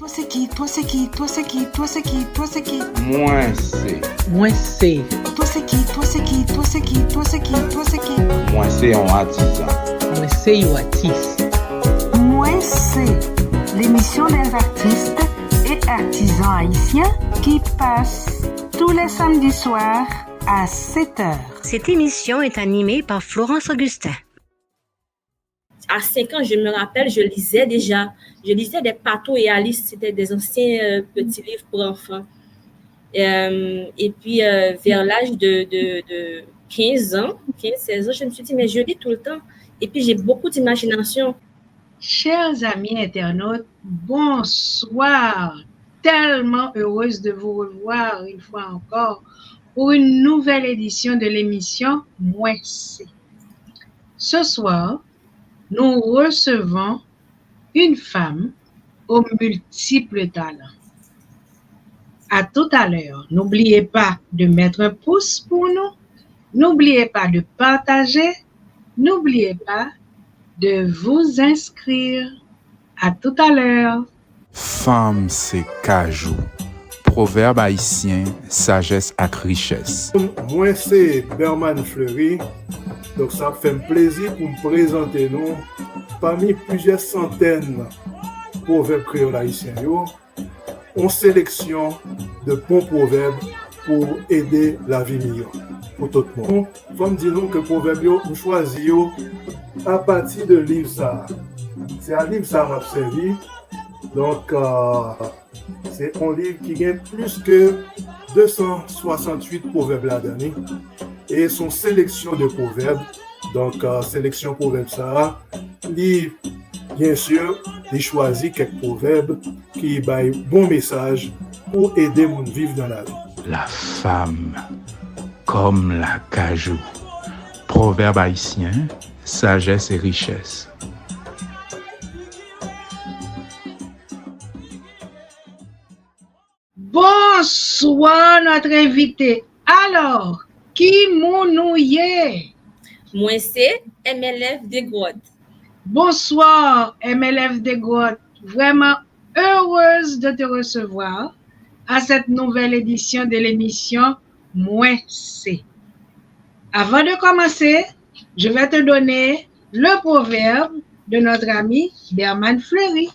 Toi c'est qui? Toi c'est qui? Toi c'est qui? Toi c'est qui? Toi c'est qui? Moi c'est. Moi c'est. Toi c'est qui? Toi c'est qui? Toi c'est qui? Toi c'est qui? Toi c'est qui? Moi c'est un artisan. Moi c'est un artiste. Moi c'est l'émission des artistes et artisans haïtiens qui passe tous les samedis soirs à 7h. Cette émission est animée par Florence Augustin. À 5 ans, je me rappelle, je lisais déjà. Je lisais des Pato et Alice, c'était des anciens petits livres pour enfants. Et puis, vers l'âge de 15 ans, 15-16 ans, je me suis dit, mais je lis tout le temps. Et puis, j'ai beaucoup d'imagination. Chers amis internautes, bonsoir. Tellement heureuse de vous revoir une fois encore pour une nouvelle édition de l'émission Moi c'est. Ce soir, nous recevons une femme aux multiples talents. À tout à l'heure, n'oubliez pas de mettre un pouce pour nous, n'oubliez pas de partager, n'oubliez pas de vous inscrire. À tout à l'heure. Femme c'est cajou. Proverbe haïtien, sagesse ak richesse. Moi c'est Berman Fleury. Donc ça fait un plaisir pour me présenter nous parmi plusieurs centaines de proverbes créoles haïtiens. On sélection de bons proverbes pour aider la vie meilleure pour tout le monde. Faut me dire que proverbes on choisit à partir de livre ça. C'est un livre ça m'a servi. Donc c'est un livre qui a plus que 268 proverbes là-dedans. Et son sélection de proverbes, donc sélection proverbes ça, il bien sûr, il choisit quelques proverbes qui baillent bon message pour aider mon vivre dans la vie. La femme comme la cajou. Proverbe haïtien, sagesse et richesse. Bonsoir notre invité. Alors, qui nous y? Moi c'est MLF des Grottes. Bonsoir MLF des Grottes. Vraiment heureuse de te recevoir à cette nouvelle édition de l'émission Moi c'est. Avant de commencer, je vais te donner le proverbe de notre ami Berman Fleury.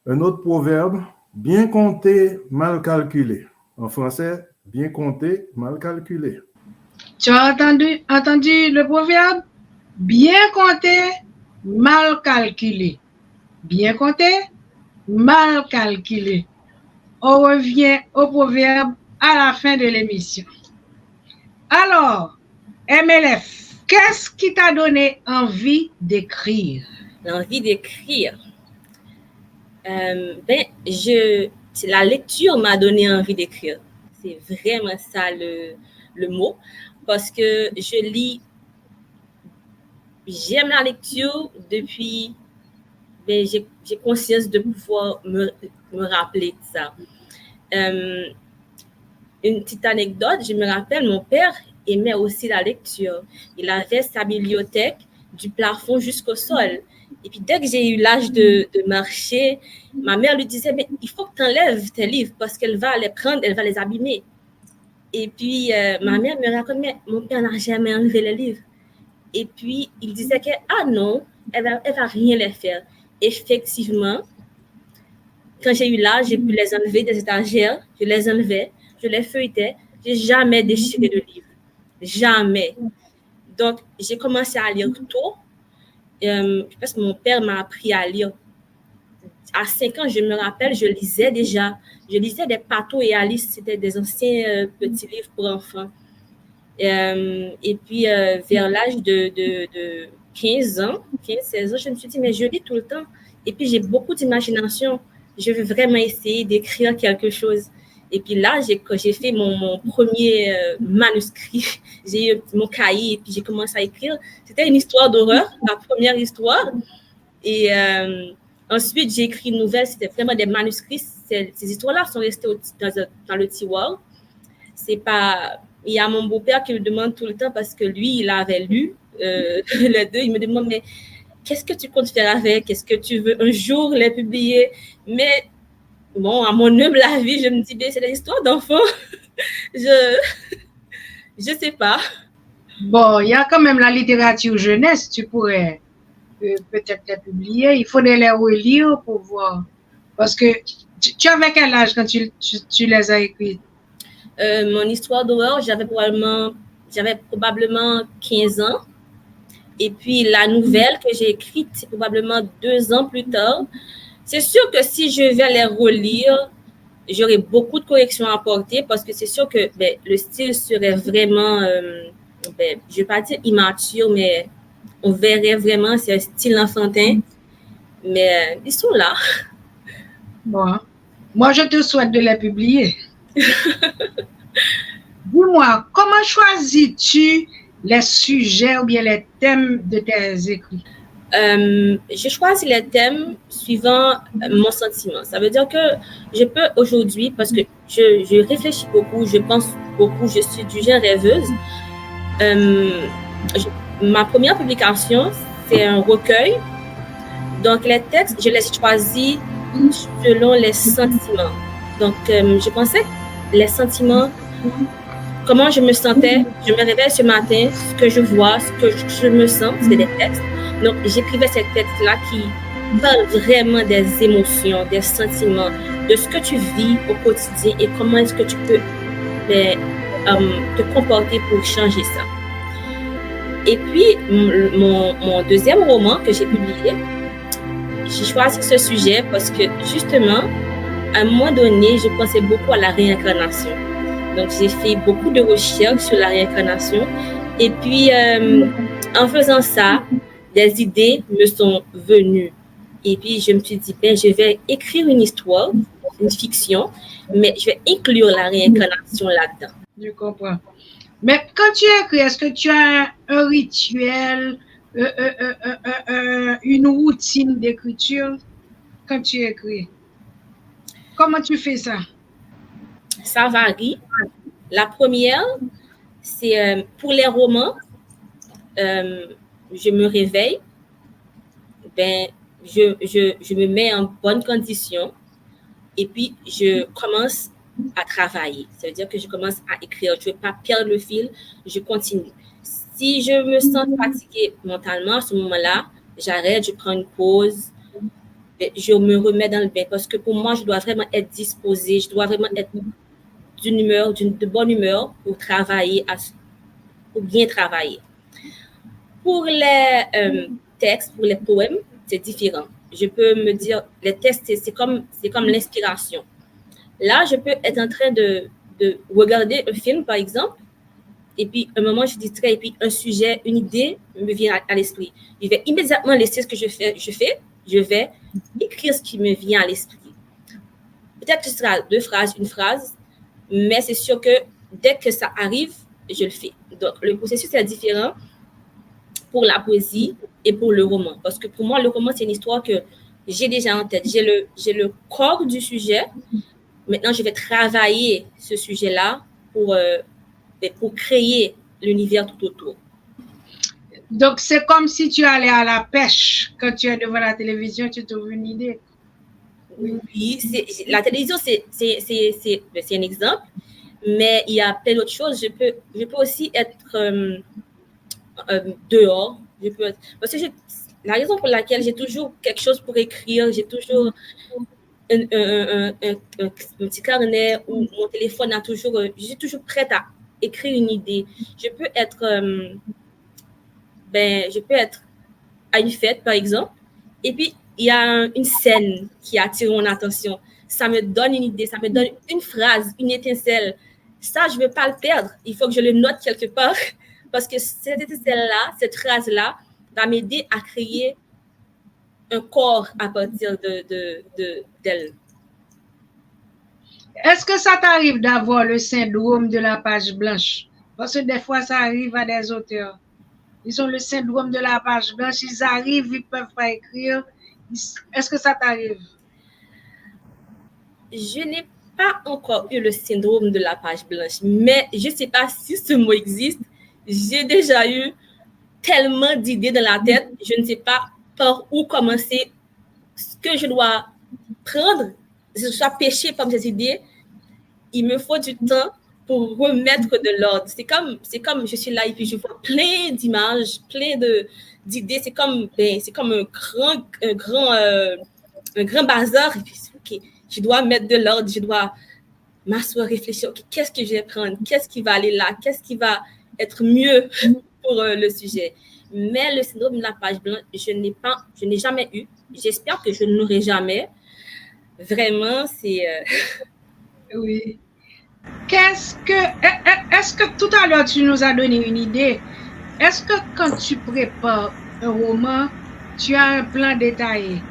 Un autre proverbe, bien compté, mal calculé. En français, bien compté, mal calculé. Tu as entendu le proverbe? Bien compté, mal calculé. Bien compté, mal calculé. On revient au proverbe à la fin de l'émission. Alors, MLF, qu'est-ce qui t'a donné envie d'écrire? L'envie d'écrire. La lecture m'a donné envie d'écrire. C'est vraiment ça le mot. Parce que j'aime la lecture depuis, j'ai conscience de pouvoir me rappeler de ça. Une petite anecdote, je me rappelle, mon père aimait aussi la lecture. Il avait sa bibliothèque du plafond jusqu'au sol. Et puis, dès que j'ai eu l'âge de marcher, ma mère lui disait, mais il faut que tu enlèves tes livres parce qu'elle va les prendre, elle va les abîmer. Et puis, ma mère me raconte, mais mon père n'a jamais enlevé les livres. Et puis, il disait que, ah non, elle va rien les faire. Effectivement, quand j'ai eu l'âge, j'ai pu les enlever des étagères, je les enlevais, je les feuilletais, je n'ai jamais déchiré de livre. Jamais. Donc, j'ai commencé à lire tôt. Parce que mon père m'a appris à lire. À 5 ans, je me rappelle, je lisais déjà. Je lisais des Pato et Alice, c'était des anciens petits livres pour enfants. Et puis, vers l'âge de 15 ans, 15-16 ans, je me suis dit, mais je lis tout le temps. Et puis, j'ai beaucoup d'imagination. Je veux vraiment essayer d'écrire quelque chose. Et puis là, quand j'ai fait mon premier manuscrit, j'ai eu mon cahier et puis j'ai commencé à écrire. C'était une histoire d'horreur, ma première histoire. Et ensuite, j'ai écrit une nouvelle. C'était vraiment des manuscrits. Ces histoires-là sont restées dans le tiroir. C'est pas il y a mon beau-père qui me demande tout le temps parce que lui, il avait lu les deux. Il me demande, mais qu'est-ce que tu comptes faire avec? Est-ce que tu veux un jour les publier? Mais bon, à mon humble avis, je me dis, c'est des histoires d'enfants. Je sais pas. Bon, il y a quand même la littérature jeunesse, tu pourrais peut-être les publier. Il faudrait les relire pour voir. Parce que tu avais quel âge quand tu les as écrites? Mon histoire d'horreur, j'avais probablement 15 ans. Et puis la nouvelle que j'ai écrite, c'est probablement 2 ans plus tard. C'est sûr que si je vais les relire, j'aurai beaucoup de corrections à apporter parce que c'est sûr que le style serait vraiment, je ne vais pas dire immature, mais on verrait vraiment, c'est un style enfantin. Mais ils sont là. Bon, moi je te souhaite de les publier. Dis-moi, comment choisis-tu les sujets ou bien les thèmes de tes écrits? Je choisis les thèmes suivant mon sentiment. Ça veut dire que je peux aujourd'hui, parce que je réfléchis beaucoup, je pense beaucoup, je suis du genre rêveuse. Ma première publication, c'est un recueil. Donc, les textes, je les choisis selon les sentiments. Donc, je pensais que les sentiments, comment je me sentais, je me réveille ce matin, ce que je vois, ce que je me sens, c'est des textes. Donc, j'écrivais ces textes-là qui parlent vraiment des émotions, des sentiments, de ce que tu vis au quotidien et comment est-ce que tu peux te comporter pour changer ça. Et puis, mon deuxième roman que j'ai publié, j'ai choisi ce sujet parce que, justement, à un moment donné, je pensais beaucoup à la réincarnation. Donc, j'ai fait beaucoup de recherches sur la réincarnation. Et puis, en faisant ça, des idées me sont venues. Et puis, je me suis dit, je vais écrire une histoire, une fiction, mais je vais inclure la réincarnation là-dedans. Je comprends. Mais quand tu écris, est-ce que tu as un rituel, une routine d'écriture quand tu écris? Comment tu fais ça? Ça varie. La première, c'est pour les romans, je me réveille, je me mets en bonne condition et puis je commence à travailler. Ça veut dire que je commence à écrire. Je ne veux pas perdre le fil, je continue. Si je me sens fatiguée mentalement à ce moment-là, j'arrête, je prends une pause, je me remets dans le bain parce que pour moi, je dois vraiment être disposée, je dois vraiment être de bonne humeur pour travailler, pour bien travailler. Pour les textes, pour les poèmes, c'est différent. Je peux me dire, les textes, c'est comme l'inspiration. Là, je peux être en train de regarder un film, par exemple, et puis un moment, je distrais, et puis un sujet, une idée me vient à l'esprit. Je vais immédiatement laisser ce que je fais, je vais écrire ce qui me vient à l'esprit. Peut-être que ce sera 2 phrases, une phrase, mais c'est sûr que dès que ça arrive, je le fais. Donc, le processus est différent pour la poésie et pour le roman. Parce que pour moi, le roman, c'est une histoire que j'ai déjà en tête. J'ai le corps du sujet. Maintenant, je vais travailler ce sujet-là pour créer l'univers tout autour. Donc, c'est comme si tu allais à la pêche. Quand tu es devant la télévision, tu trouves une idée. Oui, la télévision, c'est un exemple, mais il y a plein d'autres choses. Je peux aussi être dehors. Parce que la raison pour laquelle j'ai toujours quelque chose pour écrire, j'ai toujours un petit carnet ou mon téléphone je suis toujours prête à écrire une idée. Je peux être à une fête, par exemple, et puis il y a une scène qui attire mon attention. Ça me donne une idée, ça me donne une phrase, une étincelle. Ça, je ne veux pas le perdre. Il faut que je le note quelque part parce que cette étincelle-là, cette phrase-là va m'aider à créer un corps à partir d'elle. Est-ce que ça t'arrive d'avoir le syndrome de la page blanche? Parce que des fois, ça arrive à des auteurs. Ils ont le syndrome de la page blanche, ils arrivent, ils ne peuvent pas écrire. Est-ce que ça t'arrive? Je n'ai pas encore eu le syndrome de la page blanche, mais je ne sais pas si ce mot existe. J'ai déjà eu tellement d'idées dans la tête, je ne sais pas par où commencer, ce que je dois prendre, que je sois pêché par ces idées. Il me faut du temps pour remettre de l'ordre. C'est comme je suis là et puis je vois plein d'images, plein d'idées. C'est comme un grand bazar. Et puis, OK, je dois mettre de l'ordre, je dois m'asseoir, réfléchir. OK, qu'est-ce que je vais prendre? Qu'est-ce qui va aller là? Qu'est-ce qui va être mieux pour le sujet? Mais le syndrome de la page blanche, je n'ai jamais eu. J'espère que je ne l'aurai jamais. Vraiment, c'est... Oui. Est-ce que tout à l'heure, tu nous as donné une idée? Est-ce que quand tu prépares un roman, tu as un plan détaillé?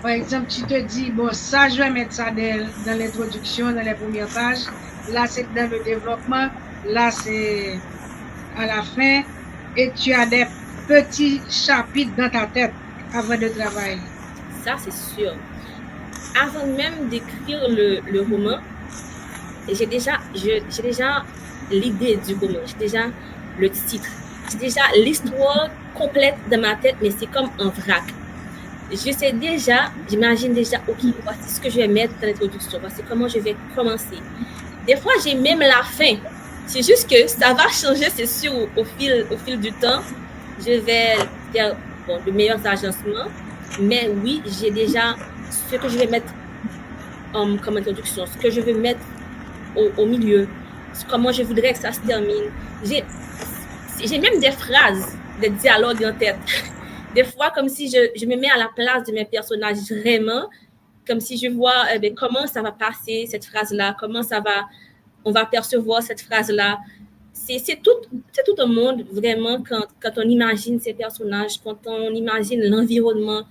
Par exemple, tu te dis, bon, ça, je vais mettre ça dans l'introduction, dans les premières pages. Là, c'est dans le développement. Là, c'est à la fin. Et tu as des petits chapitres dans ta tête avant de travailler. Ça, c'est sûr. Avant même d'écrire le roman, j'ai déjà l'idée du roman, j'ai déjà le titre, j'ai déjà l'histoire complète dans ma tête, mais c'est comme un vrac. J'imagine déjà, OK, voici ce que je vais mettre dans l'introduction, voici comment je vais commencer. Des fois, j'ai même la fin. C'est juste que ça va changer, c'est sûr, au fil du temps. Je vais faire de meilleurs agencements, mais oui, j'ai déjà ce que je vais mettre comme introduction, ce que je vais mettre au milieu, comment je voudrais que ça se termine. J'ai même des phrases, des dialogues en tête. Des fois, comme si je me mets à la place de mes personnages vraiment, comme si je vois comment ça va passer, cette phrase-là, comment on va percevoir cette phrase-là. C'est tout un monde, vraiment, quand on imagine ces personnages, quand on imagine l'environnement,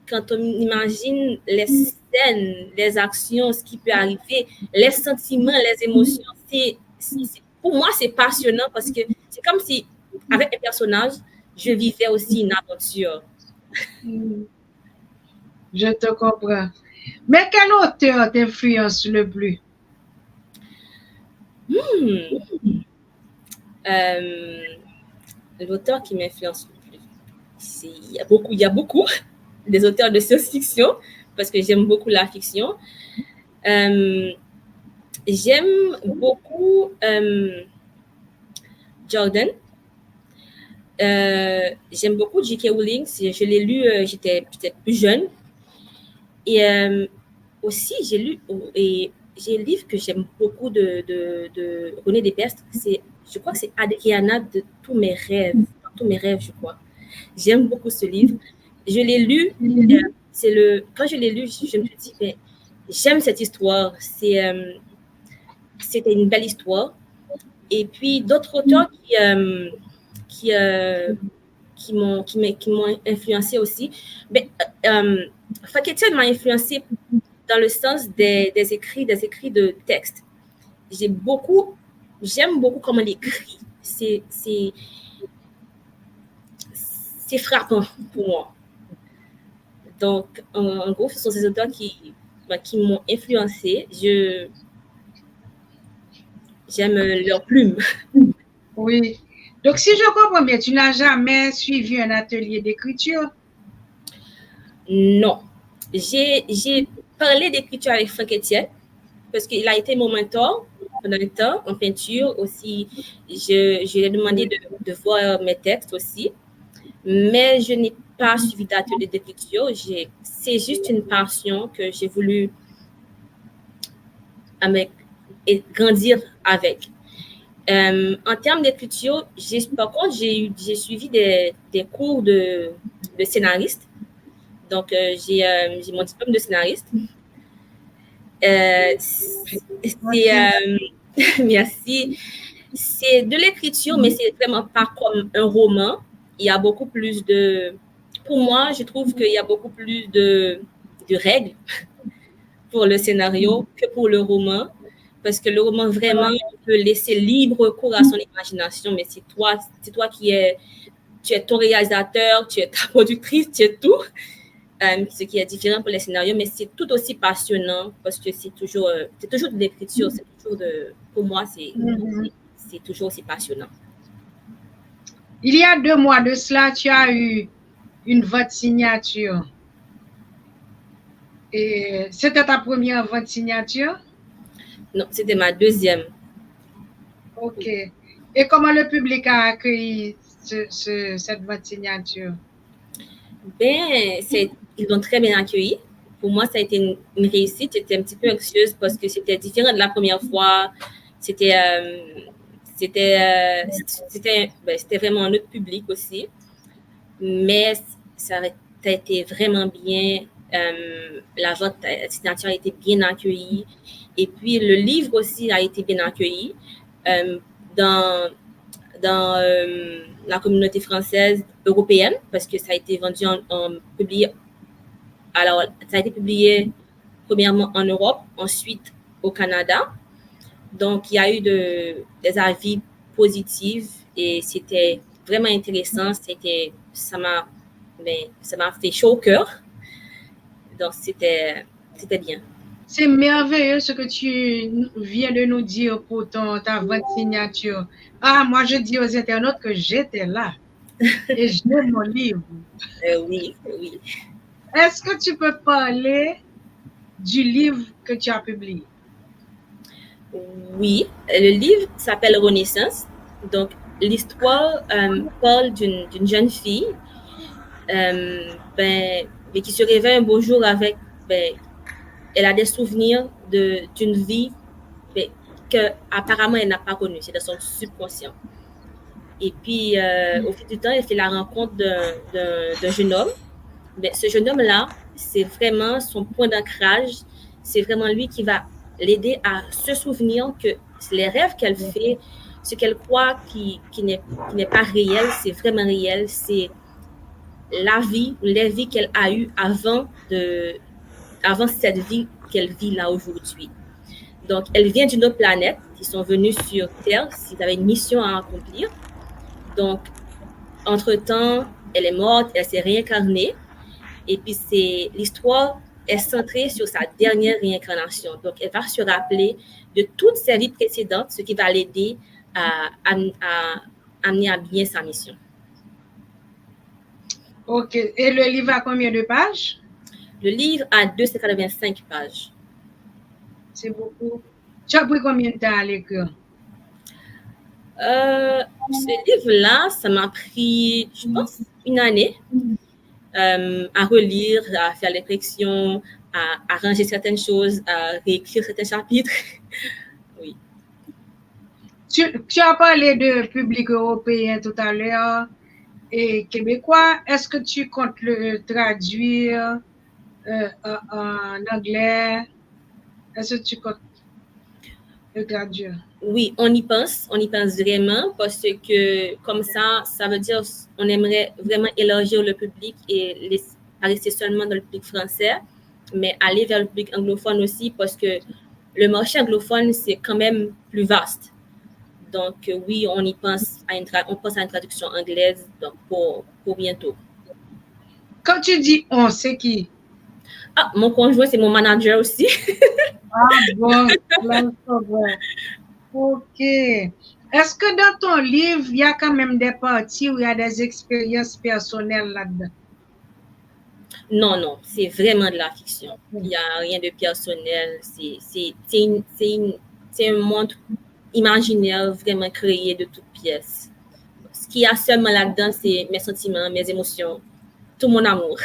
quand on imagine les scènes, les actions, ce qui peut arriver, les sentiments, les émotions. Pour moi, c'est passionnant parce que c'est comme si, avec les personnages, je vivais aussi une aventure. Je te comprends. Mais quel auteur t'influence le plus? L'auteur qui m'influence le plus, il y a beaucoup des auteurs de science-fiction, parce que j'aime beaucoup la fiction. J'aime beaucoup Jordan. J'aime beaucoup J.K. Rowling. Je l'ai lu, j'étais plus jeune. Et aussi, j'ai lu, et j'ai un livre que j'aime beaucoup de René Despestre. Je crois que c'est Adriana de tous mes rêves, je crois. J'aime beaucoup ce livre. Je l'ai lu, quand je l'ai lu, je me suis dit, mais j'aime cette histoire, c'était une belle histoire. Et puis d'autres auteurs qui m'ont influencé aussi. Mais Faketian m'a influencé dans le sens des écrits de texte. J'aime beaucoup comment il écrit. C'est frappant pour moi. Donc, en gros, ce sont ces auteurs qui m'ont influencé. J'aime leur plume. Oui. Donc, si je comprends bien, tu n'as jamais suivi un atelier d'écriture? Non. J'ai parlé d'écriture avec Franck Etienne parce qu'il a été mon mentor pendant le temps en peinture aussi. Je lui ai demandé de voir mes textes aussi. Mais je n'ai pas suivi d'atelier d'écriture. C'est juste une passion que j'ai voulu grandir avec. En termes d'écriture, par contre, j'ai suivi des cours de scénariste. Donc, j'ai mon diplôme de scénariste. Merci. C'est de l'écriture, mais c'est vraiment pas comme un roman. Il y a beaucoup plus pour moi, je trouve qu'il y a beaucoup plus de règles pour le scénario que pour le roman. Parce que le roman, vraiment, on peut laisser libre cours à son imagination, mais c'est toi tu es ton réalisateur, tu es ta productrice, tu es tout. ce qui est différent pour les scénarios, mais c'est tout aussi passionnant parce que c'est toujours de l'écriture, c'est toujours pour moi, c'est toujours aussi passionnant. Il y a 2 mois de cela, tu as eu une vente signature. Et c'était ta première vente signature? Non, c'était ma deuxième. OK. Et comment le public a accueilli cette vente signature? Ils l'ont très bien accueilli. Pour moi, ça a été une réussite. J'étais un petit peu anxieuse parce que c'était différent de la première fois. C'était vraiment un autre public aussi. Mais ça a été vraiment bien. La vente signature a été bien accueillie. Et puis, le livre aussi a été bien accueilli dans la communauté française européenne parce que ça a été vendu publié. Alors, ça a été publié premièrement en Europe, ensuite au Canada. Donc, il y a eu des avis positifs et c'était vraiment intéressant. Ça m'a fait chaud au cœur. Donc, c'était bien. C'est merveilleux ce que tu viens de nous dire pour ta vente signature. Ah, moi, je dis aux internautes que j'étais là et j'ai mon livre. Oui. Est-ce que tu peux parler du livre que tu as publié? Oui, le livre s'appelle Renaissance. Donc, l'histoire parle d'une jeune fille qui se réveille un beau jour avec... elle a des souvenirs d'une vie qu'apparemment elle n'a pas connue. C'est dans son subconscient. Et puis, au fil du temps, elle fait la rencontre d'un jeune homme. Mais ce jeune homme-là, c'est vraiment son point d'ancrage. C'est vraiment lui qui va l'aider à se souvenir que les rêves qu'elle fait, ce qu'elle croit qui n'est pas réel, c'est vraiment réel. C'est la vie ou les vies qu'elle a eues avant cette vie qu'elle vit là aujourd'hui. Donc, elle vient d'une autre planète. Ils sont venus sur Terre. Ils avaient une mission à accomplir. Donc, entre-temps, elle est morte, elle s'est réincarnée. Et puis, l'histoire est centrée sur sa dernière réincarnation. Donc, elle va se rappeler de toutes ses vies précédentes, ce qui va l'aider à amener à bien sa mission. OK. Et le livre a combien de pages? Le livre a 285 pages. C'est beaucoup. Tu as pris combien de temps à l'écrire? Ce livre-là, ça m'a pris, je pense, une année à relire, à faire les corrections, à arranger certaines choses, à réécrire certains chapitres. Oui. Tu as parlé de public européen tout à l'heure et québécois. Est-ce que tu comptes le traduire en anglais? Est-ce que tu comptes le traduire? Oui, on y pense vraiment parce que comme ça veut dire on aimerait vraiment élargir le public et pas rester seulement dans le public français, mais aller vers le public anglophone aussi parce que le marché anglophone, c'est quand même plus vaste. Donc oui, on pense à une traduction anglaise donc pour bientôt. Quand tu dis on, c'est qui? Ah, mon conjoint, c'est mon manager aussi. Ah bon, là, ouais. OK. Est-ce que dans ton livre, il y a quand même des parties où il y a des expériences personnelles là-dedans? Non, c'est vraiment de la fiction. Il n'y a rien de personnel. C'est un monde imaginaire vraiment créé de toutes pièces. Ce qu'il y a seulement là-dedans, c'est mes sentiments, mes émotions, tout mon amour.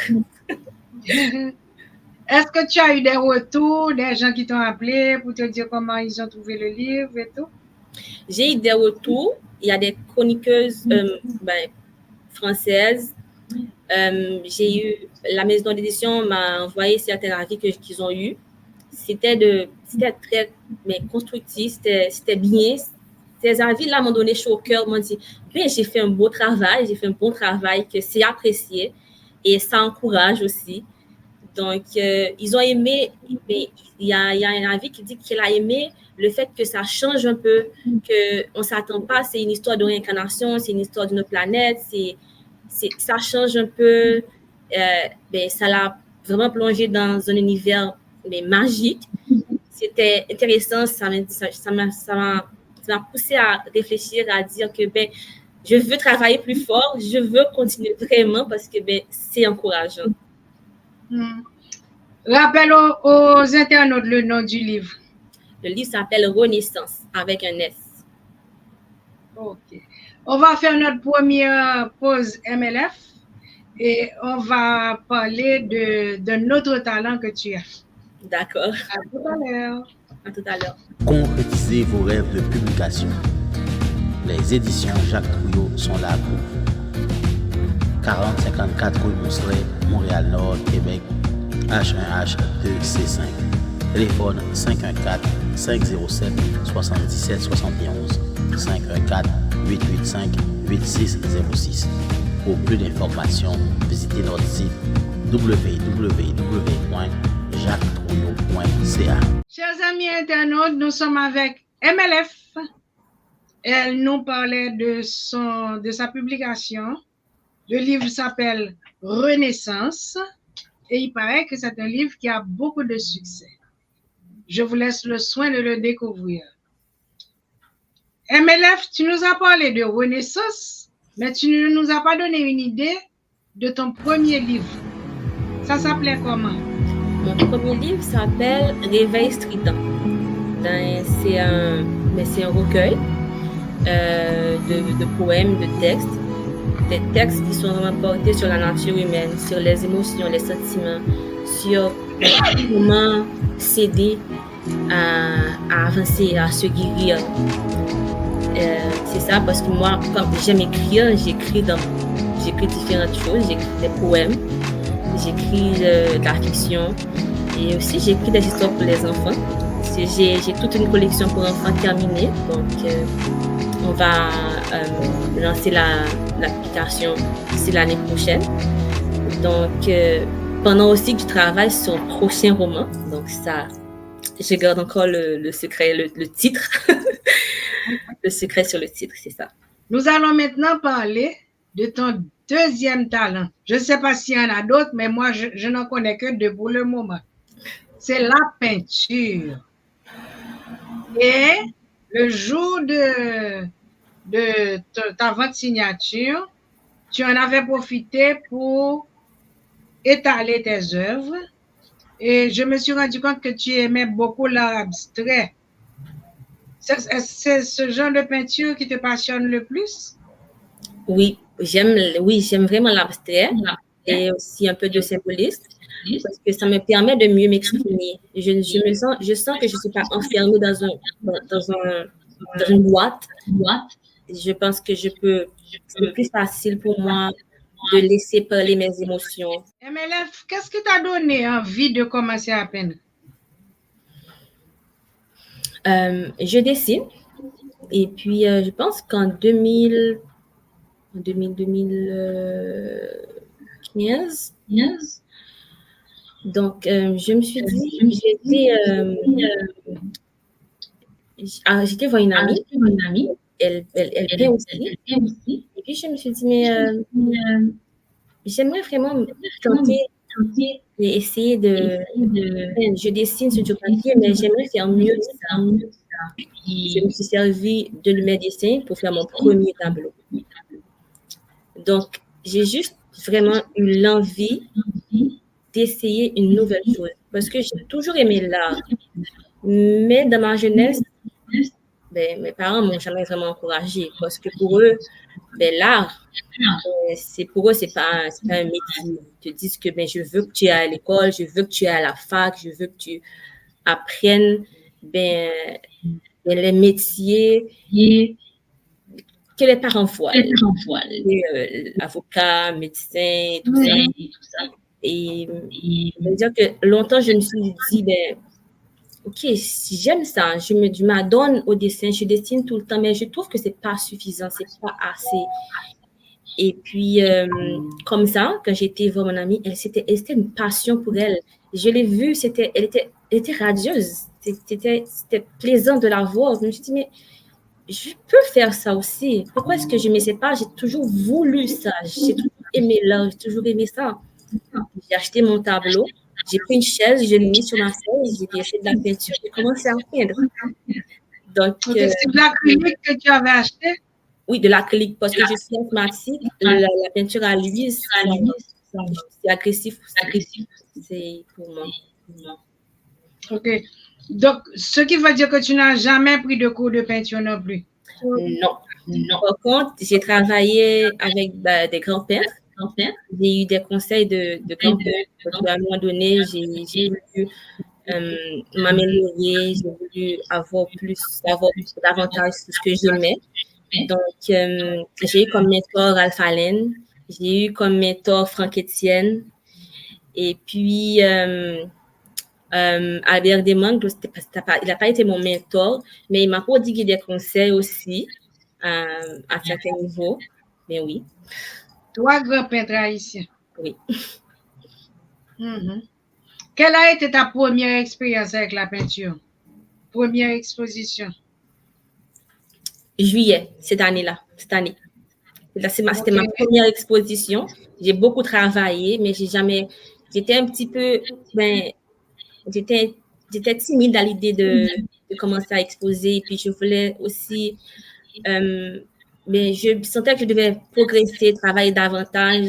Est-ce que tu as eu des retours, des gens qui t'ont appelé pour te dire comment ils ont trouvé le livre et tout? J'ai eu des retours. Il y a des chroniqueuses françaises. La maison d'édition m'a envoyé certains avis qu'ils ont eus. C'était très constructif, c'était bien. Ces avis-là m'ont donné chaud au cœur, m'ont dit, j'ai fait un bon travail, que c'est apprécié et ça encourage aussi. Donc, ils ont aimé, il y a un avis qui dit qu'il a aimé le fait que ça change un peu, qu'on ne s'attend pas, c'est une histoire de réincarnation, c'est une histoire d'une autre planète, ça change un peu, vraiment plongée dans un univers mais magique. C'était intéressant, ça m'a poussé à réfléchir, à dire que ben, je veux travailler plus fort, je veux continuer vraiment parce que ben, c'est encourageant. Rappelle aux internautes le nom du livre. Le livre s'appelle Renaissance avec un S. Ok. On va faire notre première pause MLF et on va parler de notre talent que tu as. D'accord. À tout à l'heure. À tout à l'heure. Concrétisez vos rêves de publication. Les éditions Jacques Trouillot sont là pour vous. 4054 rue Mousselet, Montréal-Nord, Québec, H1H2C5. Téléphone 514-507-7771. 514-885-8606. Pour plus d'informations, visitez notre site www.jacquestrouillot.ca. Chers amis internautes, nous sommes avec MLF. Elle nous parlait de sa publication. Le livre s'appelle Renaissance et il paraît que c'est un livre qui a beaucoup de succès. Je vous laisse le soin de le découvrir. MLF, tu nous as parlé de Renaissance, mais tu ne nous as pas donné une idée de ton premier livre. Ça s'appelait comment? Mon premier livre s'appelle Réveil strident. C'est un recueil de poèmes, de textes. Des textes qui sont vraiment portés sur la nature humaine, sur les émotions, les sentiments, sur comment s'aider à avancer, à se guérir. C'est ça, parce que moi, quand j'aime écrire, j'écris différentes choses. J'écris des poèmes, j'écris de la fiction et aussi j'écris des histoires pour les enfants. J'ai toute une collection pour enfants terminée, donc on va lancer l'application d'ici l'année prochaine. Donc, pendant aussi que je travaille sur un prochain roman, donc ça, je garde encore le secret, le titre. Le secret sur le titre, c'est ça. Nous allons maintenant parler de ton deuxième talent. Je ne sais pas s'il y en a d'autres, mais moi, je n'en connais que deux pour le moment. C'est la peinture. Et le jour de ta vente signature, tu en avais profité pour étaler tes œuvres. Et je me suis rendu compte que tu aimais beaucoup l'art abstrait. C'est ce genre de peinture qui te passionne le plus? Oui, j'aime vraiment l'abstrait et aussi un peu de symbolisme parce que ça me permet de mieux m'exprimer. Je sens que je ne suis pas enfermée dans une boîte. Je pense que c'est plus facile pour moi de laisser parler mes émotions. MLF, qu'est-ce qui t'a donné envie de commencer à peindre? Je dessine et puis je pense qu'en 2015, donc je me suis dit, j'étais voir une amie, elle peint aussi, et puis je me suis dit, mais j'aimerais vraiment tenter et essayer je dessine sur du papier, mais j'aimerais faire mieux que ça. Je me suis servi de mes dessins pour faire mon premier tableau. Donc, j'ai juste vraiment eu l'envie d'essayer une nouvelle chose parce que j'ai toujours aimé l'art. Mais dans ma jeunesse, mes parents m'ont jamais vraiment encouragée parce que pour eux, l'art, pour eux, c'est pas un métier. Ils te disent que je veux que tu ailles à l'école, je veux que tu ailles à la fac, je veux que tu apprennes les métiers que les parents voient. Avocat, médecin, tout ça. Et je veux dire que longtemps, je me suis dit, OK, si j'aime ça, je m'adonne au dessin, je dessine tout le temps, mais je trouve que c'est pas suffisant, c'est pas assez. Et puis, comme ça, quand j'étais voir mon amie, c'était une passion pour elle. Je l'ai vue, elle était radieuse. C'était plaisant de la voir. Je me suis dit, mais je peux faire ça aussi. Pourquoi est-ce que je ne m'essaie pas? J'ai toujours voulu ça. J'ai toujours aimé l'art, j'ai toujours aimé ça. J'ai acheté mon tableau, j'ai pris une chaise, je l'ai mis sur ma chaise, j'ai essayé de la peinture, j'ai commencé à peindre. Donc, C'est de l'acrylique que tu avais acheté? Oui, de l'acrylique, parce que je suis asthmatique. La peinture à l'huile, c'est agressif. C'est pour moi. OK. Donc, ce qui veut dire que tu n'as jamais pris de cours de peinture non plus? Non. Par contre, j'ai travaillé avec des grands peintres. J'ai eu des conseils de grands peintres. Parce qu'à un moment donné, j'ai voulu m'améliorer, j'ai voulu avoir davantage sur ce que j'aimais. Donc, j'ai eu comme mentor Ralph Allen, j'ai eu comme mentor Franck Etienne, et puis Albert Demang, il n'a pas été mon mentor, mais il m'a prodigué des conseils aussi à certains niveaux. Mais oui. Toi, grand peintre haïtien. Oui. Quelle a été ta première expérience avec la peinture? Première exposition? Juillet, cette année. C'était ma première exposition. J'ai beaucoup travaillé, mais j'étais un petit peu, j'étais timide à l'idée de commencer à exposer. Et puis, je voulais aussi, mais je sentais que je devais progresser, travailler davantage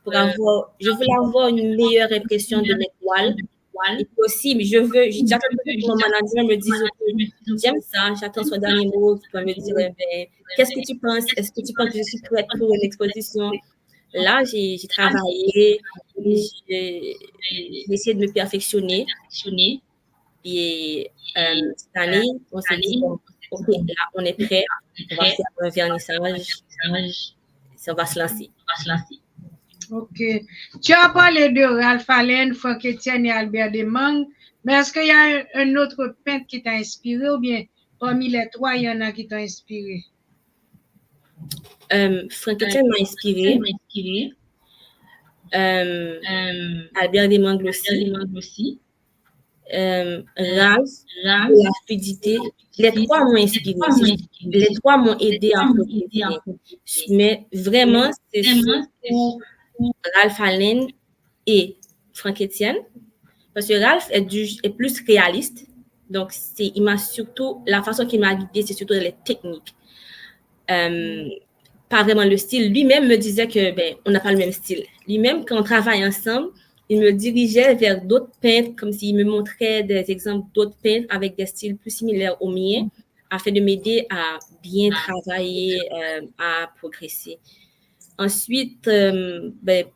je voulais avoir une meilleure impression de mes toiles. Et puis aussi, mais j'attends que mon manager me dise, OK, j'aime ça, j'attends son dernier mot, qui va me dire, qu'est-ce que tu penses? Est-ce que tu penses que je suis prête pour une exposition? Là, j'ai travaillé, j'ai essayé de me perfectionner. Et cette année, on s'est dit, OK, là, on est prêt, on va faire un vernissage, on va se lancer. OK. Tu as parlé de Ralph Allen, Franck Etienne et Albert Demang, mais est-ce qu'il y a un autre peintre qui t'a inspiré ou bien parmi les trois, il y en a qui t'ont inspiré? Franck Etienne m'a inspiré. Albert Demang aussi. Ralph, la fluidité. Les trois m'ont inspiré. Les trois m'ont aidé à progresser. Mais vraiment, c'est surtout Ralph Allen et Franck Etienne. Parce que Ralph est plus réaliste. Donc, la façon qu'il m'a guidée, c'est surtout les techniques. Pas vraiment le style. Lui-même me disait on n'a pas le même style. Lui-même, quand on travaille ensemble, il me dirigeait vers d'autres peintres, comme s'il me montrait des exemples d'autres peintres avec des styles plus similaires aux miens, afin de m'aider à bien travailler, à progresser. Ensuite,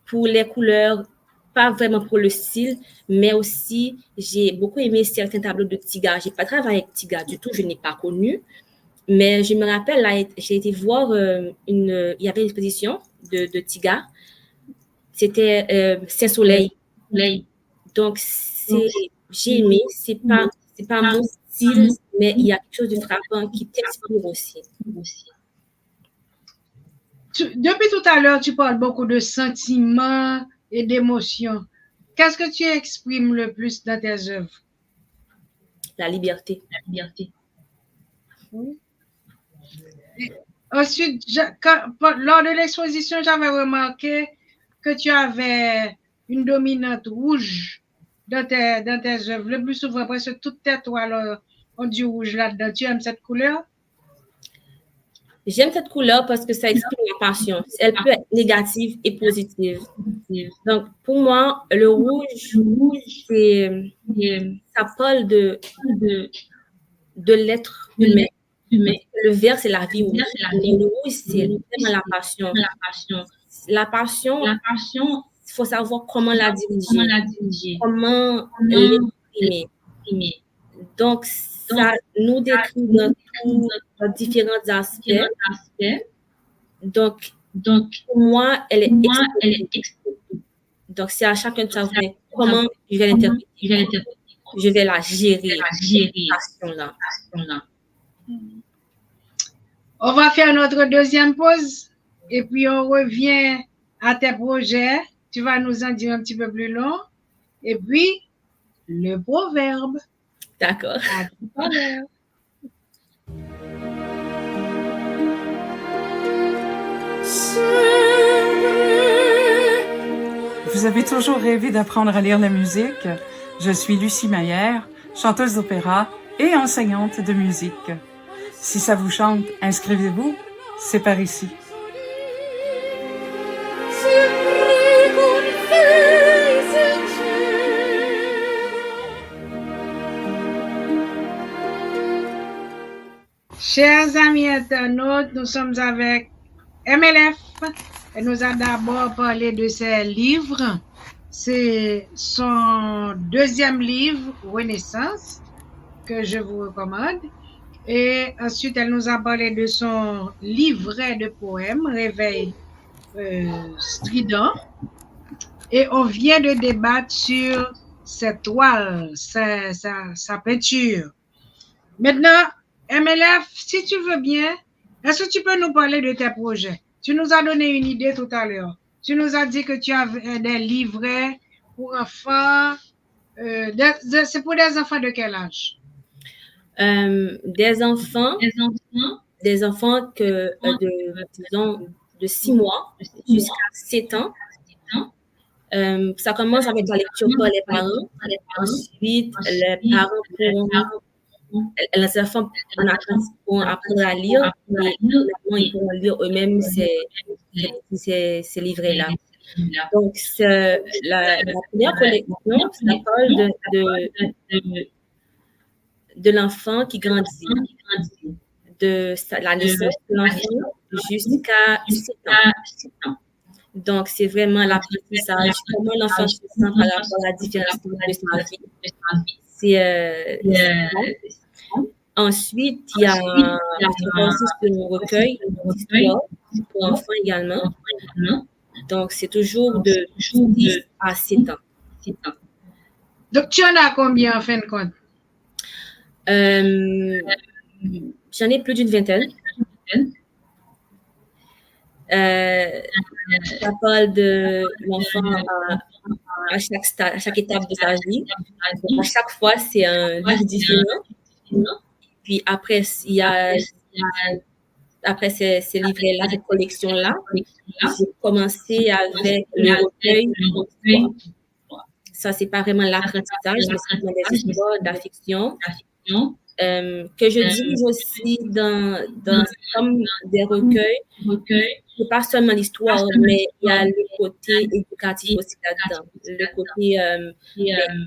pour les couleurs, pas vraiment pour le style, mais aussi, j'ai beaucoup aimé certains tableaux de Tiga. Je n'ai pas travaillé avec Tiga du tout, je n'ai pas connu. Mais je me rappelle, là, j'ai été voir il y avait une exposition de Tiga. C'était Saint-Soleil. Donc, j'ai aimé. C'est pas mon style, mais il y a quelque chose de frappant qui t'inspire aussi. Depuis tout à l'heure, tu parles beaucoup de sentiments et d'émotions. Qu'est-ce que tu exprimes le plus dans tes œuvres? La liberté. Oui. Ensuite, lors de l'exposition, j'avais remarqué que tu avais une dominante rouge dans tes œuvres. Le plus souvent, presque toutes tes toiles ont du rouge là-dedans. Tu aimes cette couleur? J'aime cette couleur parce que ça exprime la passion. Elle peut être négative et positive. Donc, pour moi, le rouge, ça parle de l'être humain. Le vert, c'est la vie. Le rouge, c'est vraiment la passion. La passion, il faut savoir comment la diriger, comment l'exprimer. Donc, ça nous décrit dans différents aspects. Donc, pour moi, elle est expressive. Donc, c'est à chacun de savoir comment je vais l'interpréter. Je vais la gérer. Passion-là. On va faire notre deuxième pause et puis on revient à tes projets. Tu vas nous en dire un petit peu plus long. Et puis, le proverbe. D'accord. À tout à l'heure. Vous avez toujours rêvé d'apprendre à lire la musique? Je suis Lucie Maillère, chanteuse d'opéra et enseignante de musique. Si ça vous chante, inscrivez-vous, c'est par ici. Chers amis internautes, nous sommes avec MLF. Elle nous a d'abord parlé de ses livres. C'est son deuxième livre, Renaissance, que je vous recommande. Et ensuite, elle nous a parlé de son livret de poèmes, Réveil strident. Et on vient de débattre sur cette toile, sa peinture. Maintenant, MLF, si tu veux bien, est-ce que tu peux nous parler de tes projets? Tu nous as donné une idée tout à l'heure. Tu nous as dit que tu as des livrets pour enfants. C'est pour des enfants de quel âge? Des enfants que, disons, de 6 mois jusqu'à 7 ans. Ça commence avec la lecture par les parents. Ensuite, les parents les enfants pourront apprendre à lire, mais ils pourront lire eux-mêmes ces livrets-là. Donc, la première collection, ça parle de l'enfant qui grandit, de la naissance de l'enfant jusqu'à 7 ans. Donc, c'est vraiment l'apprentissage, comment l'enfant se sent par rapport à la différence de sa vie. Ensuite, il y a un recueil d'histoires pour enfants également. Donc, c'est toujours de 10 à 7 ans. Donc, tu en as combien en fin de compte? J'en ai plus d'une vingtaine. Ça parle de l'enfant à chaque étape de sa vie. Donc, à chaque fois, c'est un livre différent. Puis après, il y a après ces livrets-là, cette collection-là, j'ai commencé avec le recueil. Ça, c'est pas vraiment l'apprentissage, mais c'est vraiment des histoires, de la fiction. Que je dirige aussi dans comme des recueils. C'est pas seulement l'histoire, mais il y a le côté éducatif aussi là-dedans. Le côté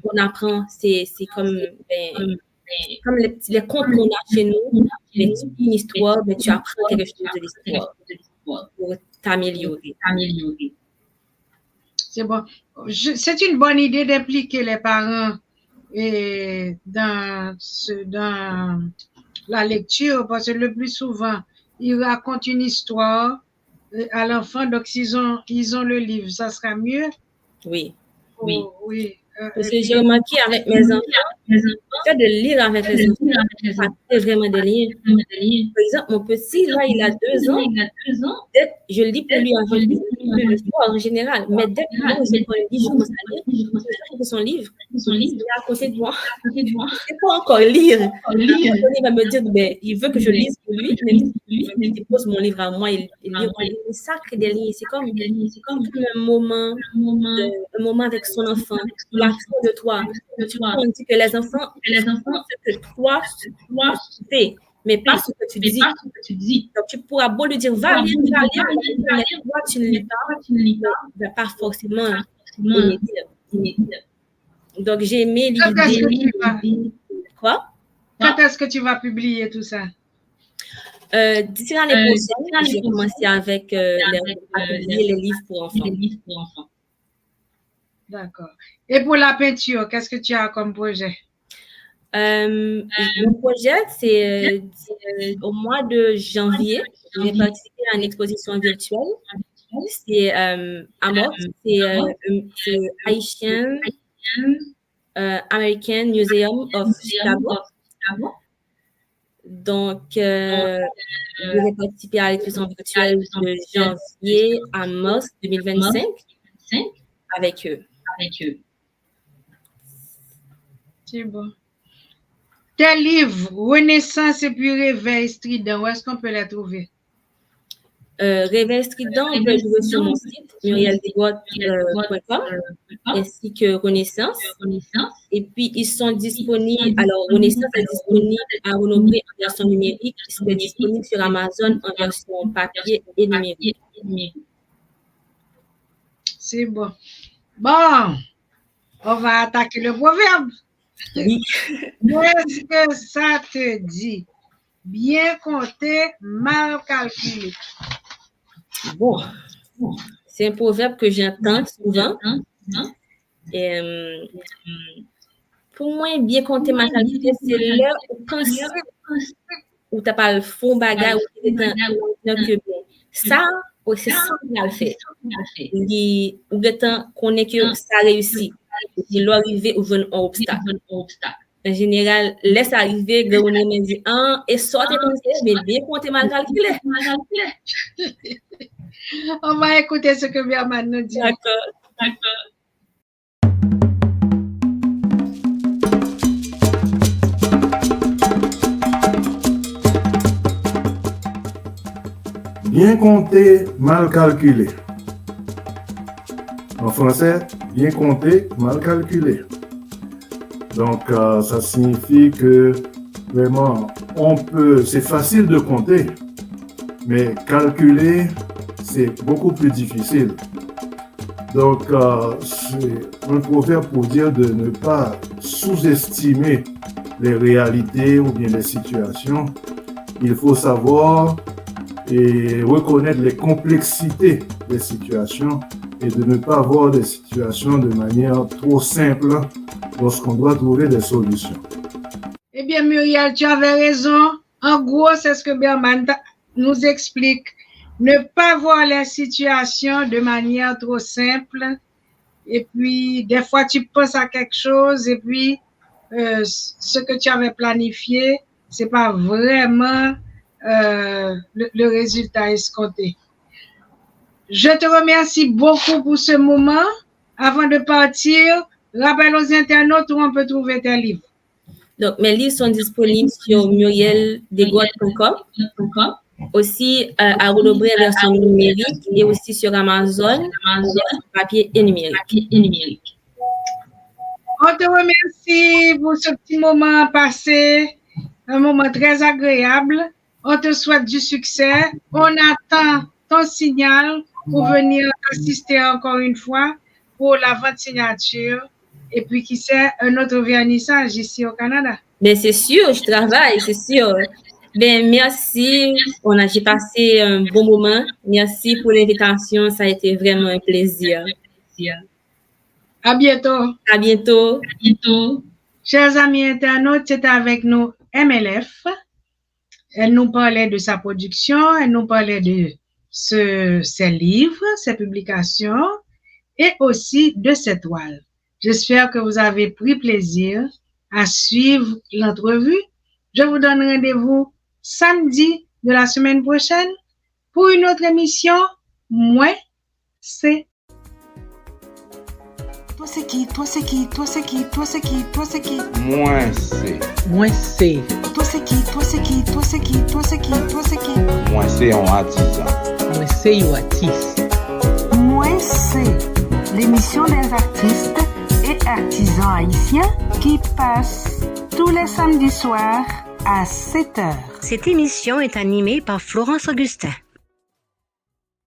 qu'on apprend, c'est comme les contes qu'on a chez nous, mais tu lis une histoire, mais tu apprends quelque chose de l'histoire pour t'améliorer. C'est bon. C'est une bonne idée d'impliquer les parents dans la lecture, parce que le plus souvent, ils racontent une histoire à l'enfant, donc s'ils ont le livre, ça sera mieux. Oui. Parce que j'ai remarqué avec mes enfants, le fait de lire avec les enfants, ça fait vraiment des liens. Par exemple, mon petit, là, il a 2 ans. Je lis pour lui avant le soir en général. Mais dès que je prends un livre, je commence à lire, je trouve son livre. Il est à côté de moi. Je ne sais pas encore lire. Il va me dire, il veut que je lise pour lui, mais il dépose mon livre à moi, il lit. Ça crée des liens. C'est comme un moment avec son enfant. Il apprend de toi. On dit que les enfants font ce que toi tu fais, mais pas ce que tu dis. Donc, tu pourras beau lui dire, va lire, mais toi, tu ne lis pas, il ne va pas forcément aimer lire. Donc, j'ai aimé l'idée. Quoi? Quand est-ce que tu vas publier tout ça? D'ici l'année prochaine, j'ai commencé avec les livres pour enfants. D'accord. Et pour la peinture, qu'est-ce que tu as comme projet? Mon projet, c'est au mois de janvier, j'ai participé à une exposition virtuelle. C'est AMOC, c'est Haitian American Museum of Chicago. Donc, j'ai participé à l'exposition virtuelle de janvier à mars 2025 avec eux. C'est bon. Tes livres, Renaissance et puis Réveil strident, où est-ce qu'on peut les trouver? Réveil strident, on peut le trouver sur mon site, murieldegotte.com, ainsi que Renaissance. Et puis, ils sont disponibles. Alors, Renaissance est disponible à Renombré en version numérique. C'est disponible sur Amazon en version papier et numérique. C'est bon. Bon, on va attaquer le proverbe. Oui. Qu'est-ce que ça te dit? Bien compté, mal calculé. Bon, c'est un proverbe que j'entends souvent. Pour moi, bien compté, mal calculé, c'est l'heure où penser où tu n'as pas le fond bagage, où tu es ça, c'est ça qu'on a fait. Ou qu'on est que ça réussit. Il doit arriver ou venir un obstacle. En général, laisse arriver, gagner, mais dit, et sortez comme ça, mais bien compté, mal calculé. On va écouter ce que Berman nous dit. D'accord. Bien compté, mal calculé. En français, bien compté, mal calculé. Donc, ça signifie que vraiment, c'est facile de compter, mais calculer, c'est beaucoup plus difficile. Donc, c'est un proverbe pour dire de ne pas sous-estimer les réalités ou bien les situations. Il faut savoir et reconnaître les complexités des situations et de ne pas voir des situations de manière trop simple lorsqu'on doit trouver des solutions. Eh bien, Muriel, tu avais raison. En gros, c'est ce que Berman nous explique. Ne pas voir les situations de manière trop simple. Et puis, des fois, tu penses à quelque chose et puis, ce que tu avais planifié, c'est pas vraiment le résultat escompté. Je te remercie beaucoup pour ce moment. Avant de partir, rappelle aux internautes où on peut trouver tes livres. Donc, mes livres sont disponibles sur murieldegotte.com, aussi à Renombré version numérique et aussi sur Amazon, papier et numérique. On te remercie pour ce petit moment passé, un moment très agréable. On te souhaite du succès. On attend ton signal pour venir assister encore une fois pour la vente signature et puis qui sait un autre vernissage ici au Canada. Ben c'est sûr, je travaille, c'est sûr. Ben merci, j'ai passé un bon moment. Merci pour l'invitation, ça a été vraiment un plaisir. À bientôt. À bientôt. Chers amis internautes, c'était avec nous MLF. Elle nous parlait de sa production, elle nous parlait de ses livres, ses publications et aussi de ses toiles. J'espère que vous avez pris plaisir à suivre l'entrevue. Je vous donne rendez-vous samedi de la semaine prochaine pour une autre émission. Moi, c'est... Toi c'est qui? Toi c'est qui? Toi c'est qui? Toi c'est qui? Toi c'est qui? Moi c'est. Moi c'est. Toi c'est qui? Toi c'est qui? Toi c'est qui? Toi c'est qui? Toi c'est qui? Moi c'est un artisan. Moi c'est un artiste. Moi c'est l'émission des artistes et artisans haïtiens qui passe tous les samedis soirs à 7h. Cette émission est animée par Florence Augustin.